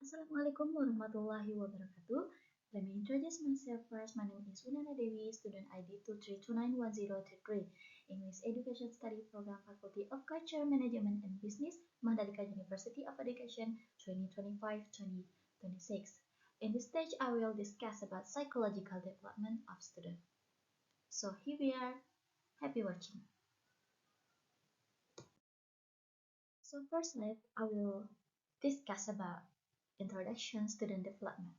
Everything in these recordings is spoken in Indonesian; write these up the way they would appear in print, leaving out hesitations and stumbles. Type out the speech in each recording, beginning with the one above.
Assalamualaikum warahmatullahi wabarakatuh. Let me introduce myself first. My name is Winana Dewi, student ID 232910333, English Education Study Program, Faculty of Culture, Management and Business, Mandalika University of Education 2025-2026. In this stage, I will discuss about psychological development of students. So here we are. Happy watching. So firstly, I will discuss about introduction student development.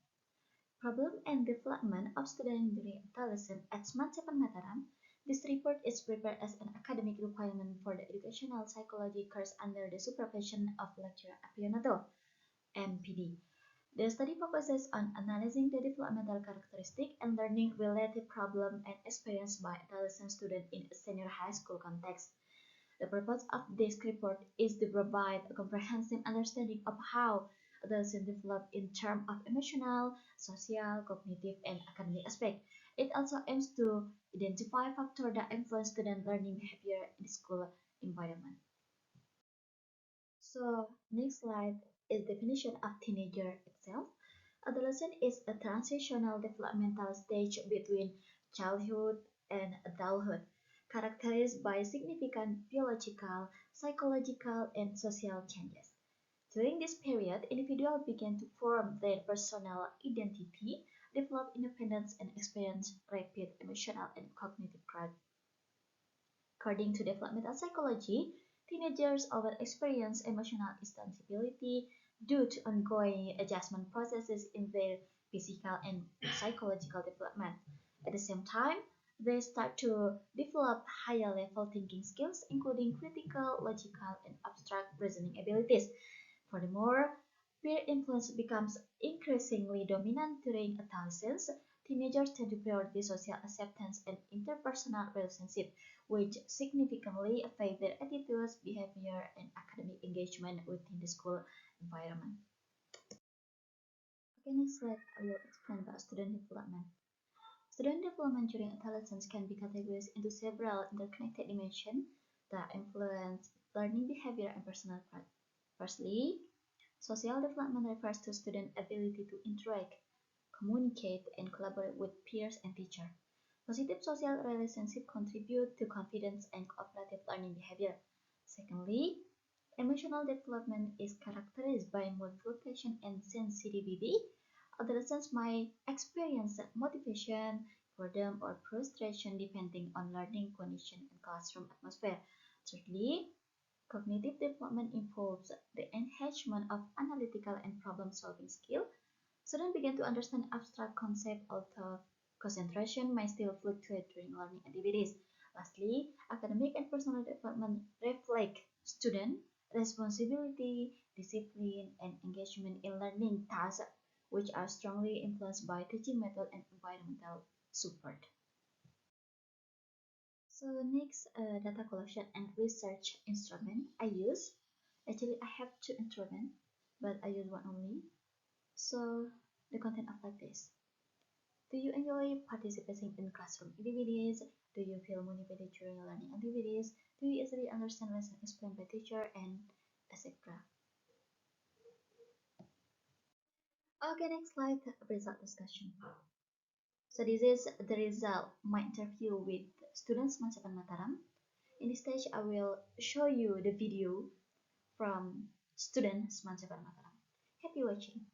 Problem and development of students during adolescence at Smart 7 Mataram. This report is prepared as an academic requirement for the educational psychology course under the supervision of lecturer Apianato, MPD. The study focuses on analyzing the developmental characteristic and learning related problem and experience by adolescent students in a senior high school context. The purpose of this report is to provide a comprehensive understanding of how adolescents develop in terms of emotional, social, cognitive, and academic aspects. It also aims to identify factors that influence student learning behavior in the school environment. So, next slide is definition of teenager itself. Adolescent is a transitional developmental stage between childhood and adulthood, characterized by significant biological, psychological, and social changes. During this period, individuals begin to form their personal identity, develop independence, and experience rapid emotional and cognitive growth. According to developmental psychology, teenagers often experience emotional instability due to ongoing adjustment processes in their physical and psychological development. At the same time, they start to develop higher level thinking skills, including critical, logical, and abstract reasoning abilities. Furthermore, peer influence becomes increasingly dominant during adolescence. Teenagers tend to prioritize social acceptance and interpersonal relationships, which significantly affect their attitudes, behavior, and academic engagement within the school environment. Okay, next slide, I will explain about student development. Student development during adolescence can be categorized into several interconnected dimensions that influence learning behavior and personal growth. Firstly, social development refers to student ability to interact, communicate, and collaborate with peers and teachers. Positive social relationships contribute to confidence and cooperative learning behavior. Secondly, emotional development is characterized by mood fluctuation and sensitivity. Adolescents might experience motivation, boredom, or frustration depending on learning conditions and classroom atmosphere. Thirdly, cognitive development involves the enhancement of analytical and problem-solving skill. Students begin to understand abstract concepts, although concentration may still fluctuate during learning activities. Lastly, academic and personal development reflect student responsibility, discipline, and engagement in learning tasks, which are strongly influenced by teaching method and environmental support. So next, data collection and research instrument I use. Actually, I have two instruments, but I use one only. So the content of like this. Do you enjoy participating in classroom activities? Do you feel motivated during learning activities? Do you easily understand lessons explained by teacher and etc. Okay, next slide, result discussion. So this is the result my interview with students Mansapan Mataram. In this stage, I will show you the video from students Mansapan Mataram. Happy watching.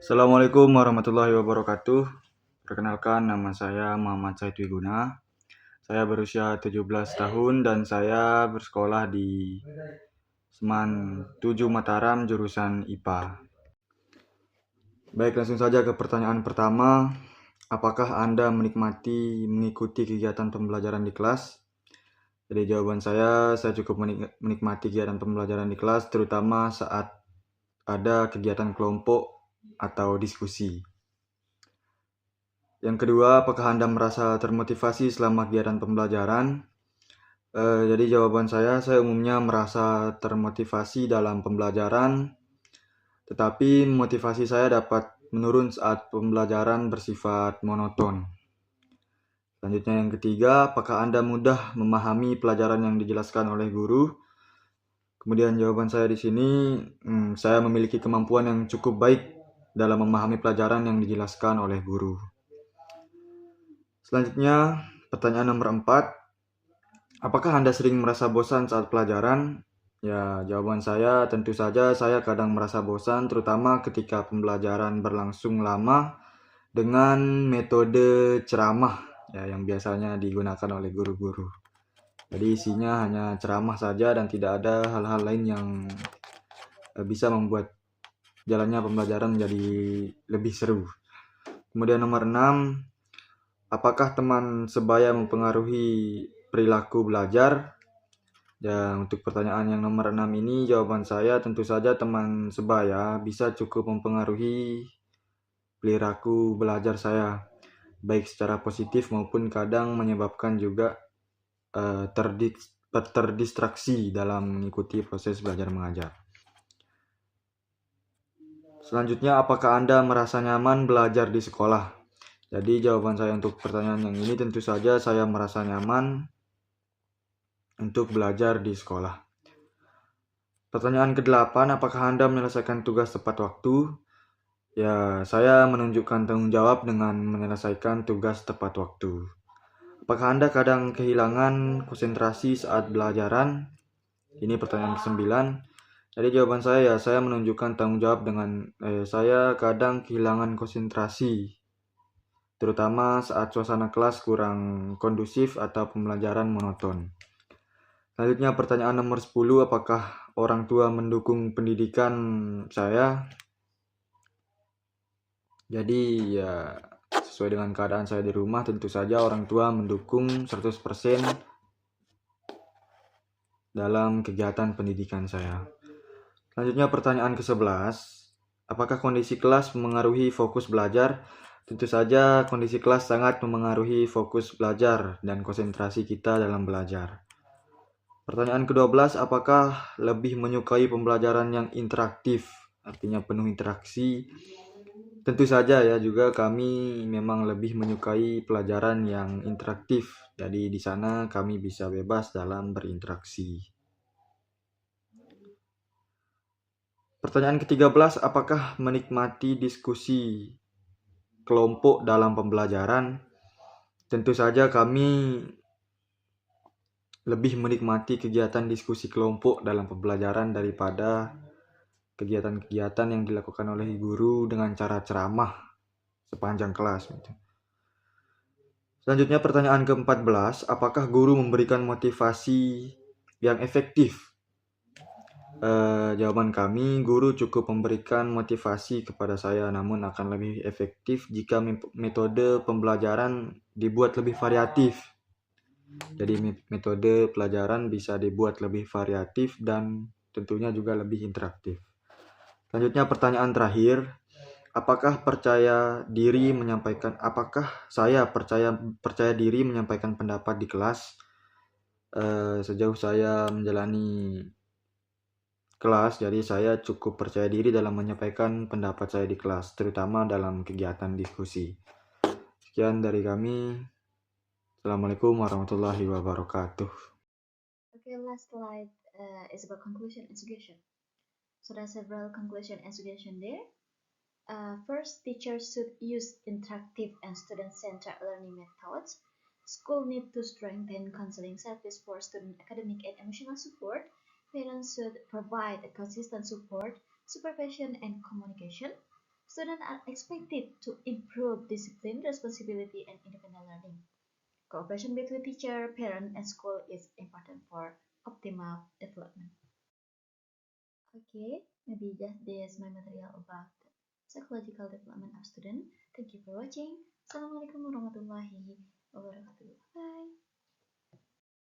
Assalamualaikum warahmatullahi wabarakatuh. Perkenalkan, nama saya Muhammad Said Wiguna. Saya berusia 17 tahun dan saya bersekolah di Seman 7 Mataram jurusan IPA. Baik, langsung saja ke pertanyaan pertama. Apakah Anda menikmati mengikuti kegiatan pembelajaran di kelas? Jadi jawaban saya cukup menikmati kegiatan pembelajaran di kelas, terutama saat ada kegiatan kelompok atau diskusi. Yang kedua, apakah Anda merasa termotivasi selama kegiatan pembelajaran? Jadi jawaban saya umumnya merasa termotivasi dalam pembelajaran, tetapi motivasi saya dapat menurun saat pembelajaran bersifat monoton. Selanjutnya yang ketiga, apakah Anda mudah memahami pelajaran yang dijelaskan oleh guru? Kemudian jawaban saya di sini, saya memiliki kemampuan yang cukup baik dalam memahami pelajaran yang dijelaskan oleh guru. Selanjutnya, pertanyaan nomor 4. Apakah Anda sering merasa bosan saat pelajaran? Ya, jawaban saya tentu saja saya kadang merasa bosan, terutama ketika pembelajaran berlangsung lama dengan metode ceramah ya, yang biasanya digunakan oleh guru-guru. Jadi isinya hanya ceramah saja dan tidak ada hal-hal lain yang bisa membuat jalannya pembelajaran menjadi lebih seru. Kemudian nomor 6, apakah teman sebaya mempengaruhi perilaku belajar? Ya, untuk pertanyaan yang nomor 6 ini jawaban saya tentu saja teman sebaya bisa cukup mempengaruhi perilaku belajar saya, baik secara positif maupun kadang menyebabkan juga terdistraksi dalam mengikuti proses belajar mengajar. Selanjutnya, apakah Anda merasa nyaman belajar di sekolah? Jadi jawaban saya untuk pertanyaan yang ini tentu saja saya merasa nyaman untuk belajar di sekolah. Pertanyaan ke-8, apakah Anda menyelesaikan tugas tepat waktu? Ya, saya menunjukkan tanggung jawab dengan menyelesaikan tugas tepat waktu. Apakah Anda kadang kehilangan konsentrasi saat belajaran? Ini pertanyaan ke-9. Jadi jawaban saya ya, saya menunjukkan tanggung jawab dengan saya kadang kehilangan konsentrasi, terutama saat suasana kelas kurang kondusif atau pembelajaran monoton. Selanjutnya pertanyaan nomor 10, apakah orang tua mendukung pendidikan saya? Jadi ya sesuai dengan keadaan saya di rumah, tentu saja orang tua mendukung 100% dalam kegiatan pendidikan saya. Selanjutnya pertanyaan ke-11, apakah kondisi kelas memengaruhi fokus belajar? Tentu saja kondisi kelas sangat memengaruhi fokus belajar dan konsentrasi kita dalam belajar. Pertanyaan ke-12, apakah lebih menyukai pembelajaran yang interaktif, artinya penuh interaksi? Tentu saja ya, juga kami memang lebih menyukai pelajaran yang interaktif. Jadi di sana kami bisa bebas dalam berinteraksi. Pertanyaan ke-13, apakah menikmati diskusi kelompok dalam pembelajaran? Tentu saja kami lebih menikmati kegiatan diskusi kelompok dalam pembelajaran daripada kegiatan-kegiatan yang dilakukan oleh guru dengan cara ceramah sepanjang kelas. Selanjutnya pertanyaan ke-14, apakah guru memberikan motivasi yang efektif? Jawaban kami, guru cukup memberikan motivasi kepada saya, namun akan lebih efektif jika metode pembelajaran dibuat lebih variatif. Jadi metode pelajaran bisa dibuat lebih variatif dan tentunya juga lebih interaktif. Selanjutnya pertanyaan terakhir, apakah saya percaya diri menyampaikan pendapat di kelas? Sejauh saya menjalani kelas, jadi saya cukup percaya diri dalam menyampaikan pendapat saya di kelas, terutama dalam kegiatan diskusi. Sekian dari kami. Assalamualaikum warahmatullahi wabarakatuh. Okay, last slide is about conclusion and suggestion. So there are several conclusion and suggestion there. First, teachers should use interactive and student-centered learning methods. School need to strengthen counseling service for student academic and emotional support. Parents should provide a consistent support, supervision, and communication. Students are expected to improve discipline, responsibility, and independent learning. Cooperation between teacher, parent, and school is important for optimal development. Okay, maybe just this my material about psychological development of student. Thank you for watching. Assalamualaikum warahmatullahi wabarakatuh. Bye.